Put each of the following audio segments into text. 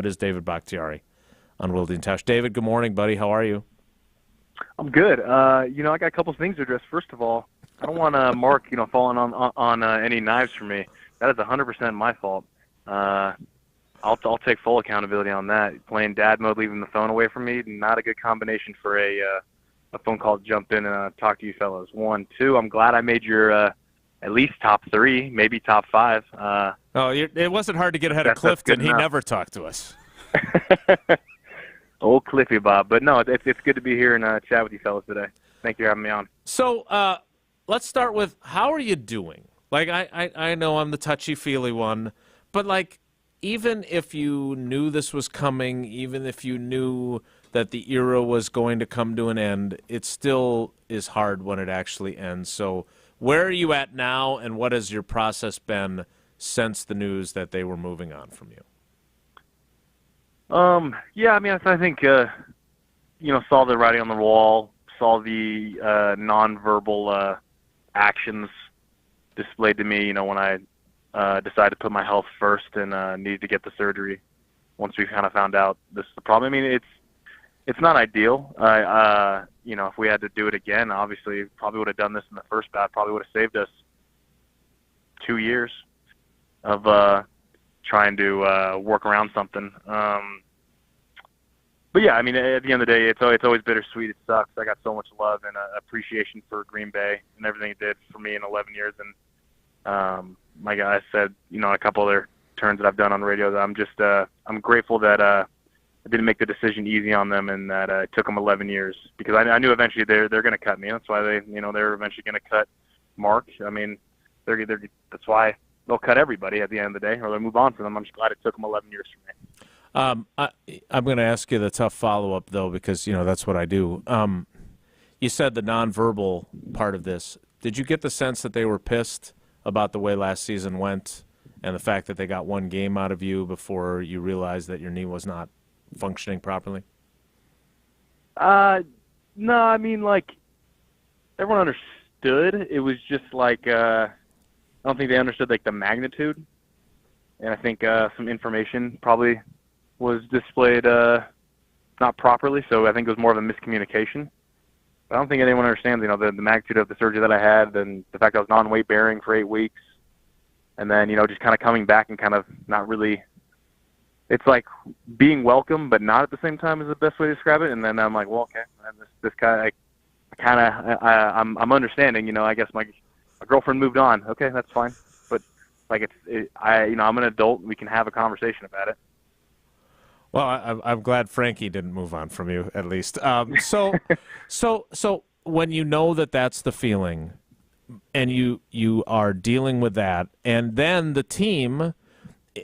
It is David Bakhtiari on Wilde and Tausch. David, good morning, buddy. How are you? I'm good. I got a couple things to address. First of all, I don't want Mark, falling on any knives for me. That is 100% my fault. I'll take full accountability on that. Playing dad mode, leaving the phone away from me, not a good combination for a phone call to jump in and talk to you fellows. 1, 2. I'm glad I made your at least top 3, maybe top 5. It wasn't hard to get ahead of Clifton. He never talked to us. Old Cliffy Bob. But no, it's good to be here and chat with you fellas today. Thank you for having me on. So let's start with, how are you doing? Like, I know I'm the touchy-feely one, but, like, even if you knew this was coming, even if you knew that the era was going to come to an end, it still is hard when it actually ends. So where are you at now, and what has your process been since the news that they were moving on from you? Yeah, I mean, I think, saw the writing on the wall, saw the nonverbal actions displayed to me, when I decided to put my health first and needed to get the surgery once we kind of found out this is the problem. I mean, it's not ideal. If we had to do it again, obviously probably would have done this in the first bout, probably would have saved us 2 years of trying to work around something. But yeah, I mean, at the end of the day, it's always bittersweet. It sucks. I got so much love and appreciation for Green Bay and everything it did for me in 11 years. And my guy said, a couple other turns that I've done on the radio, that I'm just I'm grateful that I didn't make the decision easy on them, and that it took them 11 years, because I knew eventually they're going to cut me. That's why they're eventually going to cut Mark. I mean, that's why they'll cut everybody at the end of the day, or they'll move on from them. I'm just glad it took them 11 years for me. I'm going to ask you the tough follow-up, though, because, that's what I do. You said the nonverbal part of this. Did you get the sense that they were pissed about the way last season went and the fact that they got one game out of you before you realized that your knee was not functioning properly? No, I mean, like, everyone understood. It was just like, I don't think they understood, like, the magnitude. And I think some information probably was displayed not properly, so I think it was more of a miscommunication. But I don't think anyone understands, the magnitude of the surgery that I had, and the fact I was non-weight bearing for 8 weeks, and then, just kind of coming back and kind of not really. It's like being welcome, but not at the same time, is the best way to describe it. And then I'm like, well, okay, this guy, I'm understanding. I guess my girlfriend moved on. Okay, that's fine. But like I'm an adult. We can have a conversation about it. Well, I'm glad Frankie didn't move on from you, at least. So when you know that that's the feeling, and you are dealing with that, and then the team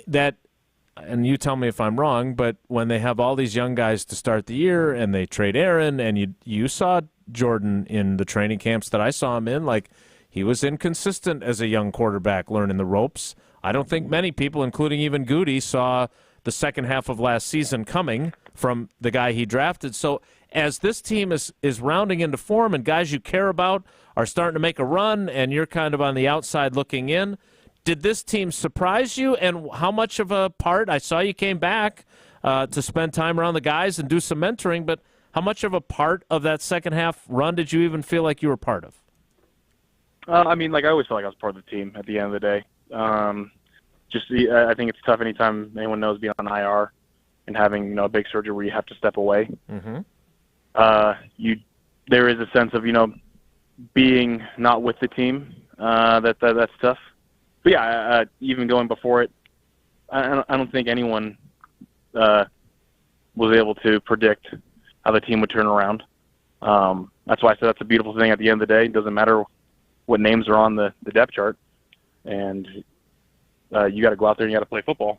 that. And you tell me if I'm wrong, but when they have all these young guys to start the year and they trade Aaron, and you saw Jordan in the training camps that I saw him in, like, he was inconsistent as a young quarterback learning the ropes. I don't think many people, including even Goody, saw the second half of last season coming from the guy he drafted. So as this team is rounding into form and guys you care about are starting to make a run and you're kind of on the outside looking in, did this team surprise you, and how much of a part? I saw you came back to spend time around the guys and do some mentoring, but how much of a part of that second half run did you even feel like you were part of? I mean, like, I always felt like I was part of the team at the end of the day. I think it's tough anytime anyone knows being on IR and having a big surgery where you have to step away. Mm-hmm. There is a sense of being not with the team. That's tough. But yeah, even going before it, I don't think anyone was able to predict how the team would turn around. That's why I said that's a beautiful thing at the end of the day. It doesn't matter what names are on the depth chart, and you got to go out there and you got to play football.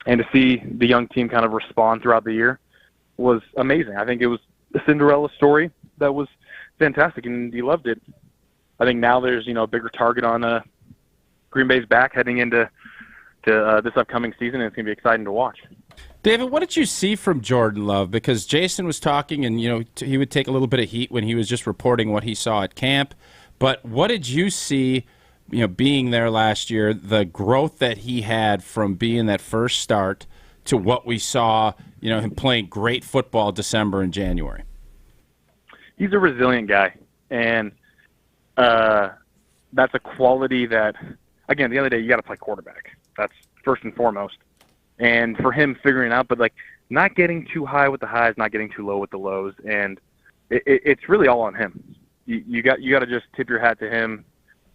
And to see the young team kind of respond throughout the year was amazing. I think it was a Cinderella story that was fantastic, and you loved it. I think now there's a bigger target on Green Bay's back heading into this upcoming season, and it's going to be exciting to watch. David, what did you see from Jordan Love? Because Jason was talking, and he would take a little bit of heat when he was just reporting what he saw at camp. But what did you see, being there last year, the growth that he had from being that first start to what we saw, him playing great football December and January? He's a resilient guy, and that's a quality that, again, at the end of the day, you got to play quarterback. That's first and foremost. And for him figuring out, but not getting too high with the highs, not getting too low with the lows, and it's really all on him. You got to just tip your hat to him,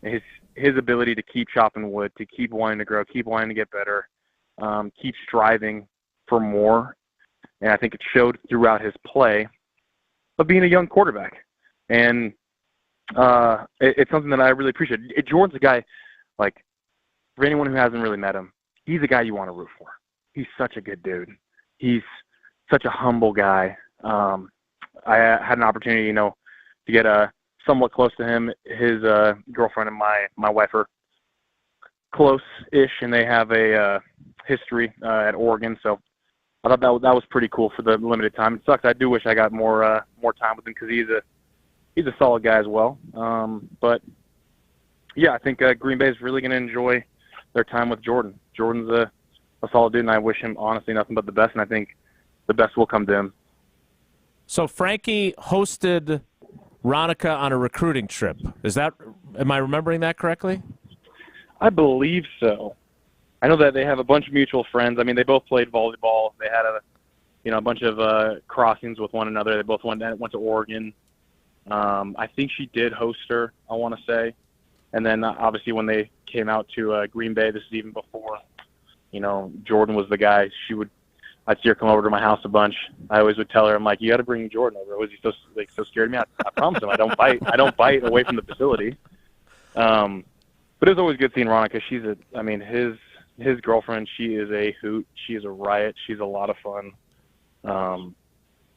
his ability to keep chopping wood, to keep wanting to grow, keep wanting to get better, keep striving for more. And I think it showed throughout his play of being a young quarterback. And it's something that I really appreciate. Jordan's a guy, for anyone who hasn't really met him, he's a guy you want to root for. He's such a good dude. He's such a humble guy. I had an opportunity, to get somewhat close to him. His girlfriend and my wife are close-ish, and they have a history at Oregon. So I thought that was pretty cool for the limited time. It sucks. I do wish I got more time with him because he's a solid guy as well. But yeah, I think Green Bay is really going to enjoy their time with Jordan. Jordan's a solid dude, and I wish him honestly nothing but the best. And I think the best will come to him. So Frankie hosted Ronica on a recruiting trip. Am I remembering that correctly? I believe so. I know that they have a bunch of mutual friends. I mean, they both played volleyball. They had a bunch of crossings with one another. They both went to Oregon. I think she did host her, I want to say. And then obviously when they came out to Green Bay, this is even before, Jordan was the guy. I'd see her come over to my house a bunch. I always would tell her, I'm like, you got to bring Jordan over. Was he so scared of me? I promised him I don't bite. I don't bite away from the facility. But it was always good seeing Ronica. His girlfriend, she is a hoot. She is a riot. She's a lot of fun.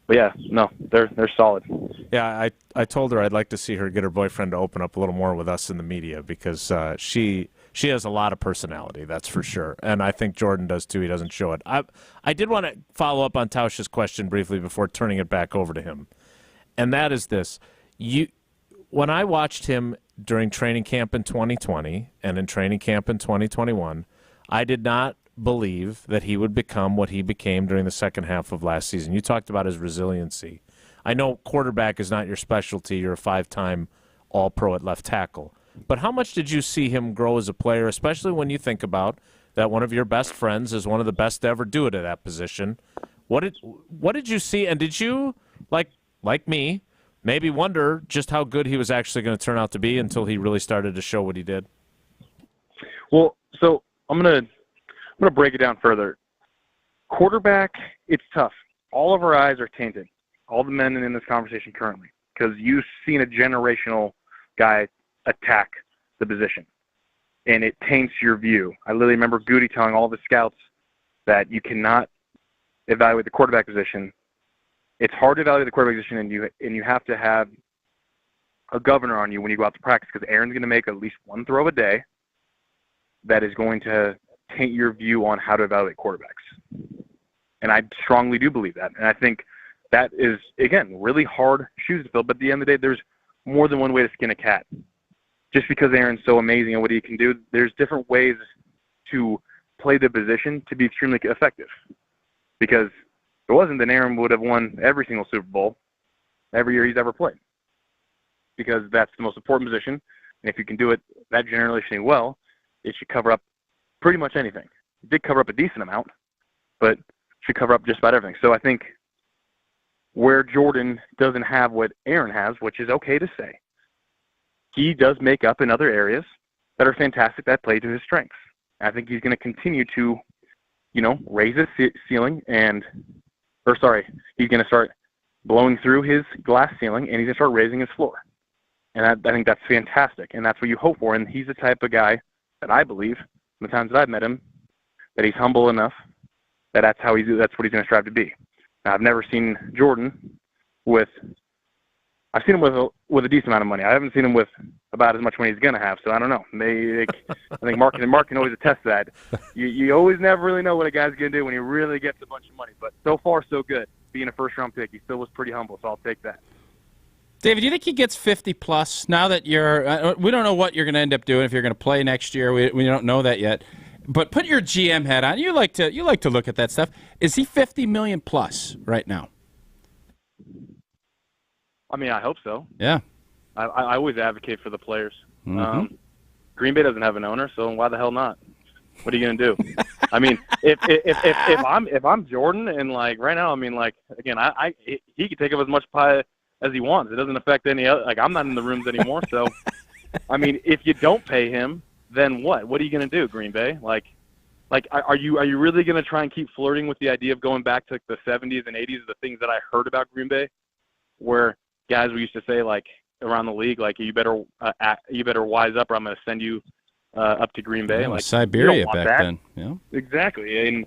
But yeah, no, they're solid. Yeah, I told her I'd like to see her get her boyfriend to open up a little more with us in the media because she has a lot of personality, that's for sure. And I think Jordan does too. He doesn't show it. I did want to follow up on Tausch's question briefly before turning it back over to him. And that is this. When I watched him during training camp in 2020 and in training camp in 2021, I did not believe that he would become what he became during the second half of last season. You talked about his resiliency. I know quarterback is not your specialty. You're a 5-time All-Pro at left tackle. But how much did you see him grow as a player, especially when you think about that one of your best friends is one of the best to ever do it at that position? What did you see, and did you, like me, maybe wonder just how good he was actually going to turn out to be until he really started to show what he did? Well, so I'm gonna break it down further. Quarterback, it's tough. All of our eyes are tainted, all the men in this conversation currently, because you've seen a generational guy attack the position, and it taints your view. I literally remember Goody telling all the scouts that you cannot evaluate the quarterback position. It's hard to evaluate the quarterback position, and you have to have a governor on you when you go out to practice, because Aaron's going to make at least one throw a day that is going to taint your view on how to evaluate quarterbacks. And I strongly do believe that. And I think that is, again, really hard shoes to fill. But at the end of the day, there's more than one way to skin a cat. Just because Aaron's so amazing at what he can do, there's different ways to play the position to be extremely effective. Because if it wasn't, then Aaron would have won every single Super Bowl every year he's ever played. Because that's the most important position. And if you can do it that generationally well, it should cover up pretty much anything. It did cover up a decent amount, but should cover up just about everything. So I think where Jordan doesn't have what Aaron has, which is okay to say, he does make up in other areas that are fantastic that play to his strengths. I think he's going to continue to, raise his ceiling he's going to start blowing through his glass ceiling, and he's going to start raising his floor. And I think that's fantastic, and that's what you hope for. And he's the type of guy that I believe, from the times that I've met him, that he's humble enough that that's what he's going to strive to be. Now, I've never seen Jordan I've seen him with a decent amount of money. I haven't seen him with about as much money he's going to have, so I don't know. I think Mark can always attest to that. You always never really know what a guy's going to do when he really gets a bunch of money. But so far, so good. Being a first-round pick, he still was pretty humble, so I'll take that. David, do you think he gets 50-plus now that we don't know what you're going to end up doing if you're going to play next year. We don't know that yet. But put your GM hat on. You like to look at that stuff. Is he $50 million plus right now? I mean, I hope so. Yeah. I always advocate for the players. Mm-hmm. Green Bay doesn't have an owner, so why the hell not? What are you gonna do? I mean, if I'm Jordan and like right now, I mean, like again, he could take up as much pie as he wants. It doesn't affect any other. Like I'm not in the rooms anymore, so I mean, if you don't pay him, then what? What are you gonna do, Green Bay? Like are you really gonna try and keep flirting with the idea of going back to the 70s and 80s? The things that I heard about Green Bay, where guys we used to say like around the league, like you better wise up, or I'm gonna send you up to Green Bay. Yeah, like Siberia back then. Yeah. Exactly. And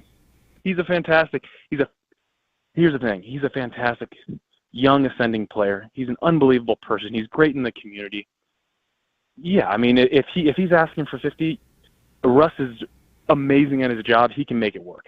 he's a fantastic here's the thing, he's a fantastic young ascending player. He's an unbelievable person. He's great in the community. Yeah, I mean if he's asking for 50, Russ is amazing at his job. He can make it work.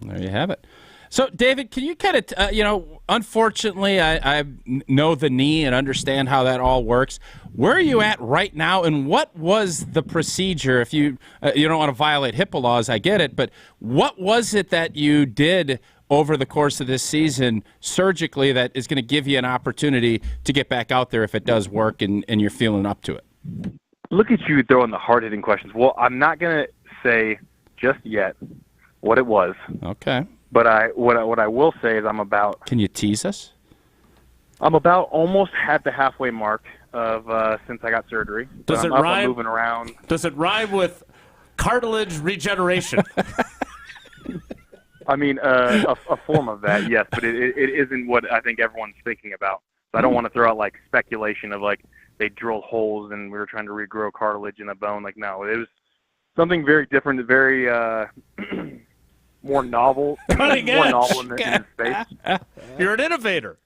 There you have it. So, David, can you kind of, unfortunately, I know the knee and understand how that all works. Where are you at right now, and what was the procedure? If you don't want to violate HIPAA laws, I get it, but what was it that you did over the course of this season surgically that is going to give you an opportunity to get back out there if it does work and you're feeling up to it? Look at you throwing the hard-hitting questions. Well, I'm not going to say just yet what it was. Okay. But what I will say is I'm about. Can you tease us? I'm about almost at the halfway mark of since I got surgery. Does it I'm rhyme? moving around. Does it rhyme with cartilage regeneration? I mean, a form of that, yes, but it isn't what I think everyone's thinking about. So I don't want to throw out like speculation of like they drilled holes and we were trying to regrow cartilage in a bone. Like no, it was something very different, very. More novel, Cutting edge. More novel in the space. You're an innovator.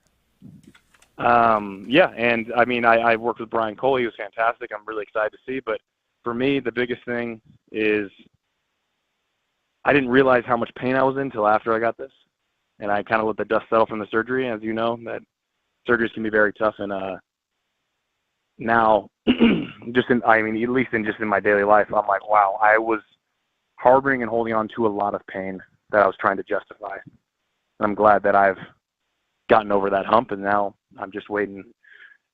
Yeah, and I mean, I worked with Brian Cole. He was fantastic. I'm really excited to see. But for me, the biggest thing is I didn't realize how much pain I was in until after I got this, and I kind of let the dust settle from the surgery. As you know, that surgeries can be very tough, and now, at least in my daily life, I'm like, wow, I was harboring and holding on to a lot of pain that I was trying to justify. And I'm glad that I've gotten over that hump, and now I'm just waiting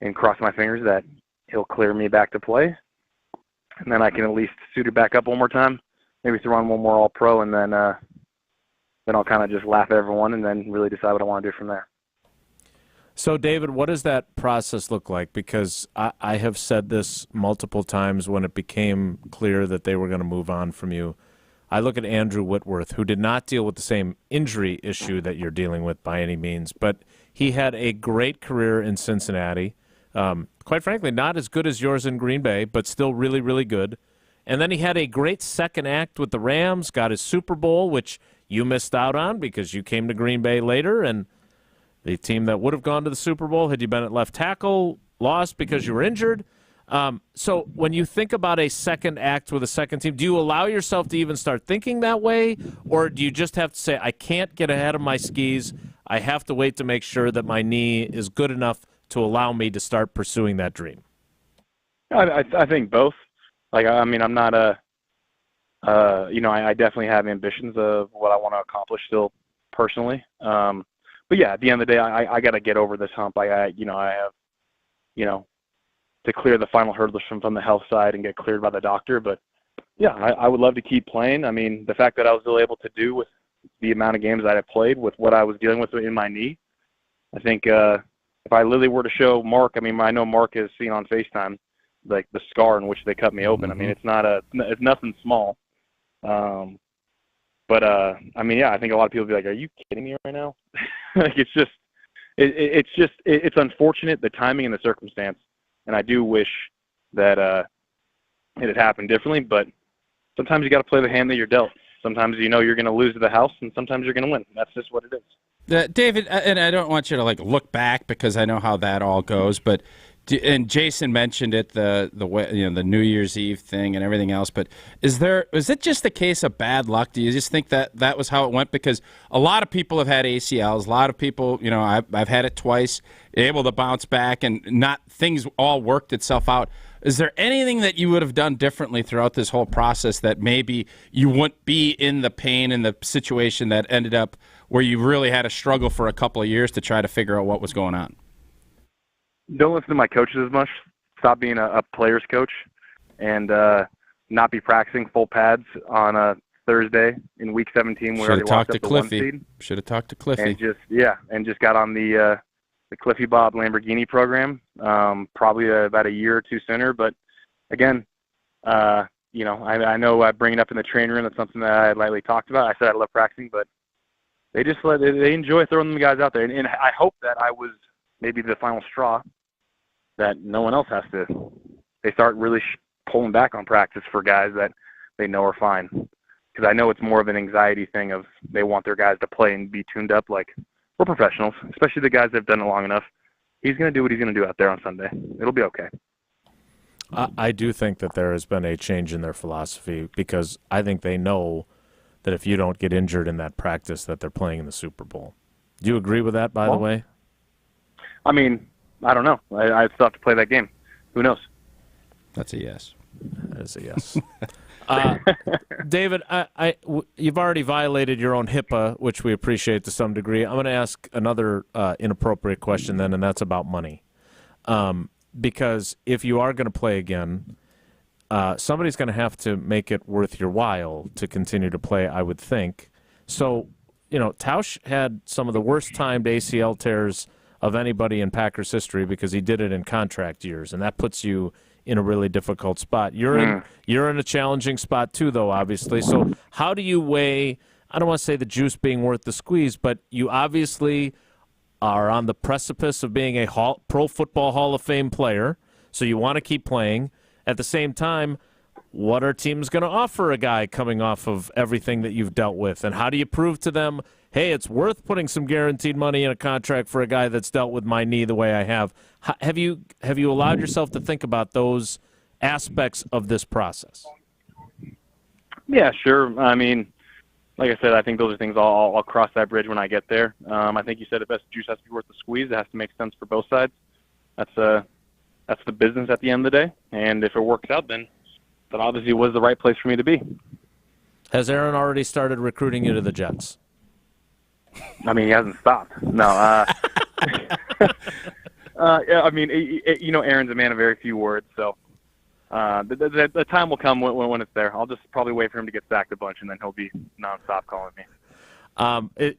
and crossing my fingers that he'll clear me back to play, and then I can at least suit it back up one more time, maybe throw on one more All-Pro, and then I'll kind of just laugh at everyone and then really decide what I want to do from there. So, David, what does that process look like? Because I have said this multiple times when it became clear that they were going to move on from you. I look at Andrew Whitworth, who did not deal with the same injury issue that you're dealing with by any means, but he had a great career in Cincinnati. Quite frankly, not as good as yours in Green Bay, but still really, really good. And then he had a great second act with the Rams, got his Super Bowl, which you missed out on because you came to Green Bay later, and the team that would have gone to the Super Bowl, had you been at left tackle, lost because you were injured. So when you think about a second act with a second team, do you allow yourself to even start thinking that way, or do you just have to say, I can't get ahead of my skis, I have to wait to make sure that my knee is good enough to allow me to start pursuing that dream? I think both. Like, I mean, I'm not I definitely have ambitions of what I want to accomplish still personally. But yeah, at the end of the day, I got to get over this hump. I have, to clear the final hurdles from the health side and get cleared by the doctor. But yeah, I would love to keep playing. I mean, the fact that I was still able to do with the amount of games that I played with what I was dealing with in my knee, I think if I literally were to show Mark, I mean, I know Mark has seen on FaceTime, like the scar in which they cut me open. I mean, it's nothing small. But I mean, yeah, I think a lot of people will be like, "Are you kidding me right now?" Like, it's unfortunate, the timing and the circumstance, and I do wish that it had happened differently. But sometimes you got to play the hand that you're dealt. Sometimes you're going to lose to the house, and sometimes you're going to win. That's just what it is. David, and I don't want you to look back because I know how that all goes, but. And Jason mentioned it, the New Year's Eve thing and everything else. But is it just a case of bad luck? Do you just think that was how it went? Because a lot of people have had ACLs. A lot of people, I've had it twice, able to bounce back, and not things all worked itself out. Is there anything that you would have done differently throughout this whole process that maybe you wouldn't be in the pain and the situation that ended up where you really had to struggle for a couple of years to try to figure out what was going on? Don't listen to my coaches as much. Stop being a player's coach, and not be practicing full pads on a Thursday in week 17. Should have talked to Cliffy. Should have talked to Cliffy. And just got on the Cliffy Bob Lamborghini program, probably about a year or two sooner. But again, I know I bring it up in the training room. That's something that I lightly talked about. I said I love practicing, but they enjoy throwing the guys out there. And I hope that I was maybe the final straw that no one else has to. They start really pulling back on practice for guys that they know are fine. Because I know it's more of an anxiety thing of they want their guys to play and be tuned up like we're professionals, especially the guys that have done it long enough. He's going to do what he's going to do out there on Sunday. It'll be okay. I do think that there has been a change in their philosophy because I think they know that if you don't get injured in that practice that they're playing in the Super Bowl. Do you agree with that, by the way? I mean, I don't know. I still have to play that game. Who knows? That's a yes. That is a yes. David, you've already violated your own HIPAA, which we appreciate to some degree. I'm going to ask another inappropriate question then, and that's about money. Because if you are going to play again, somebody's going to have to make it worth your while to continue to play, I would think. So, Tausch had some of the worst timed ACL tears of anybody in Packers history because he did it in contract years, and that puts you in a really difficult spot. You're in a challenging spot too, though, obviously. So how do you weigh, I don't want to say the juice being worth the squeeze, but you obviously are on the precipice of being a Pro Football Hall of Fame player, so you want to keep playing. At the same time, what are teams going to offer a guy coming off of everything that you've dealt with? And how do you prove to them, hey, it's worth putting some guaranteed money in a contract for a guy that's dealt with my knee the way I have? Have you allowed yourself to think about those aspects of this process? Yeah, sure. I mean, like I said, I think those are things I'll cross that bridge when I get there. I think you said it best, juice has to be worth the squeeze. It has to make sense for both sides. That's the business at the end of the day. And if it works out, then that obviously was the right place for me to be. Has Aaron already started recruiting you to the Jets? I mean, he hasn't stopped. No. Yeah, I mean, Aaron's a man of very few words, so the time will come when it's there. I'll just probably wait for him to get sacked a bunch, and then he'll be nonstop calling me.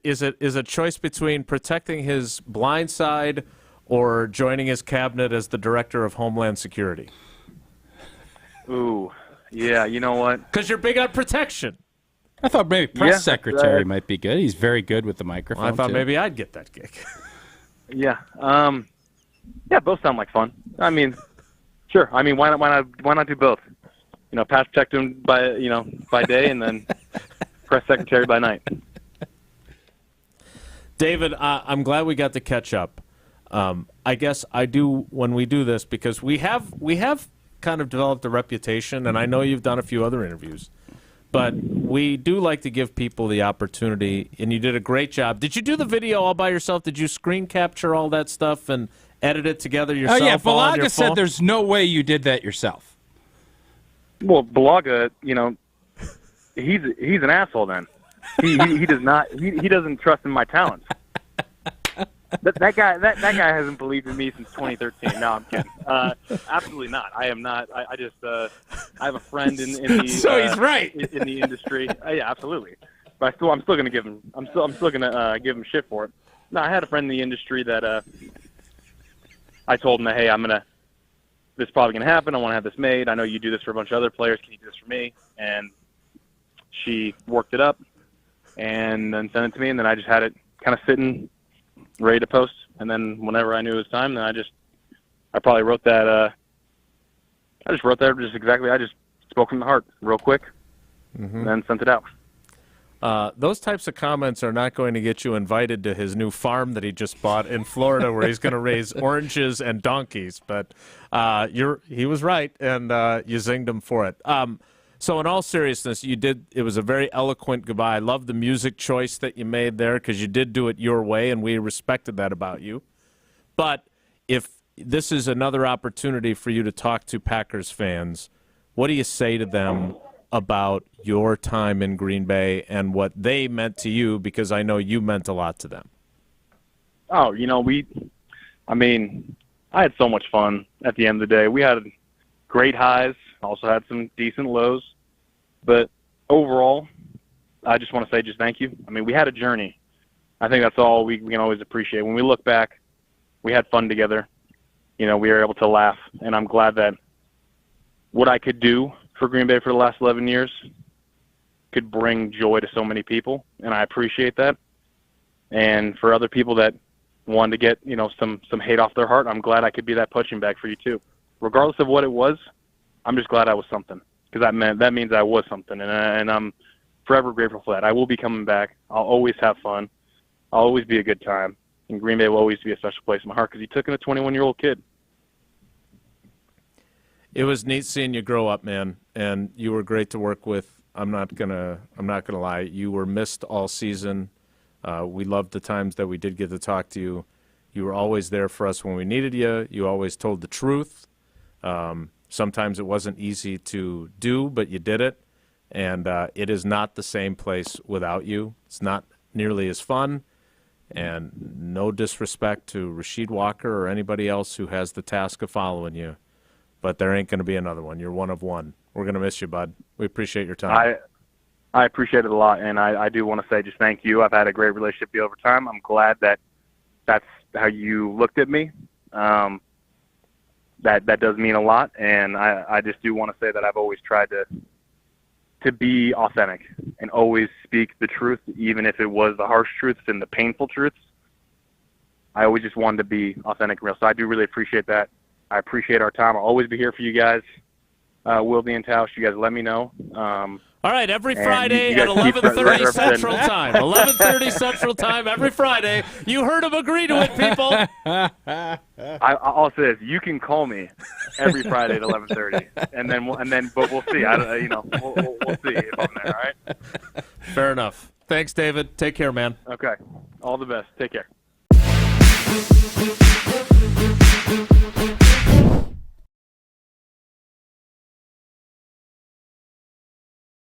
Is a choice between protecting his blind side or joining his cabinet as the director of Homeland Security? Ooh, yeah, you know what? Because you're big on protection. I thought maybe press secretary might be good. He's very good with the microphone. Well, I thought maybe I'd get that gig. Yeah. Yeah, both sound like fun. I mean, sure. I mean, why not do both? Pass protect him by day and then press secretary by night. David, I'm glad we got to catch up. I guess I do when we do this because we have kind of developed a reputation, and I know you've done a few other interviews, but we do like to give people the opportunity, and you did a great job. Did you do the video all by yourself? Did you screen capture all that stuff and edit it together yourself? Oh, yeah, Balaga said there's no way you did that yourself. Well, Balaga, he's an asshole then. He does not he doesn't trust in my talents. That guy hasn't believed in me since 2013. No, I'm kidding. Absolutely not. I am not. I just I have a friend in the so he's right in the industry. Yeah, absolutely. But I'm still gonna give him. I'm still gonna give him shit for it. No, I had a friend in the industry that I told him that, hey, this is probably gonna happen. I want to have this made. I know you do this for a bunch of other players. Can you do this for me? And she worked it up and then sent it to me, and then I just had it kind of sitting ready to post, and then whenever I knew it was time, then I probably wrote that. I just wrote that just exactly. I just spoke from the heart, real quick, and then sent it out. Those types of comments are not going to get you invited to his new farm that he just bought in Florida, where he's going to raise oranges and donkeys. But he was right, and you zinged him for it. So in all seriousness, it was a very eloquent goodbye. I love the music choice that you made there because you did do it your way, and we respected that about you. But if this is another opportunity for you to talk to Packers fans. What do you say to them about your time in Green Bay and what they meant to you? Because I know you meant a lot to them. Oh, I had so much fun at the end of the day. We had great highs, also had some decent lows. But overall, I just want to say just thank you. We had a journey. I think that's all we can always appreciate. When we look back, we had fun together. We were able to laugh, and I'm glad that what I could do for Green Bay for the last 11 years could bring joy to so many people, and I appreciate that. And for other people that wanted to get, some hate off their heart, I'm glad I could be that punching bag for you too. Regardless of what it was, I'm just glad I was something, because that means I was something, and I'm forever grateful for that. I will be coming back. I'll always have fun. I'll always be a good time. And Green Bay will always be a special place in my heart because he took in a 21-year-old kid. It was neat seeing you grow up, man, and you were great to work with. I'm not gonna lie. You were missed all season. We loved the times that we did get to talk to you. You were always there for us when we needed you. You always told the truth. Sometimes it wasn't easy to do, but you did it. And it is not the same place without you. It's not nearly as fun. And no disrespect to Rasheed Walker or anybody else who has the task of following you, but there ain't going to be another one. You're one of one. We're going to miss you, bud. We appreciate your time. I appreciate it a lot, and I do want to say just thank you. I've had a great relationship with you over time. I'm glad that that's how you looked at me. That does mean a lot, and I just do want to say that I've always tried to be authentic and always speak the truth, even if it was the harsh truths and the painful truths. I always just wanted to be authentic and real. So I do really appreciate that. I appreciate our time. I'll always be here for you guys. Wilde and Tausch, you guys let me know. All right, every Friday at 11:30 Central Time. 11:30 Central Time every Friday. You heard him agree to it, people. I'll say this: you can call me every Friday at 11:30, but we'll see. We'll see if I'm there. All right. Fair enough. Thanks, David. Take care, man. Okay. All the best. Take care.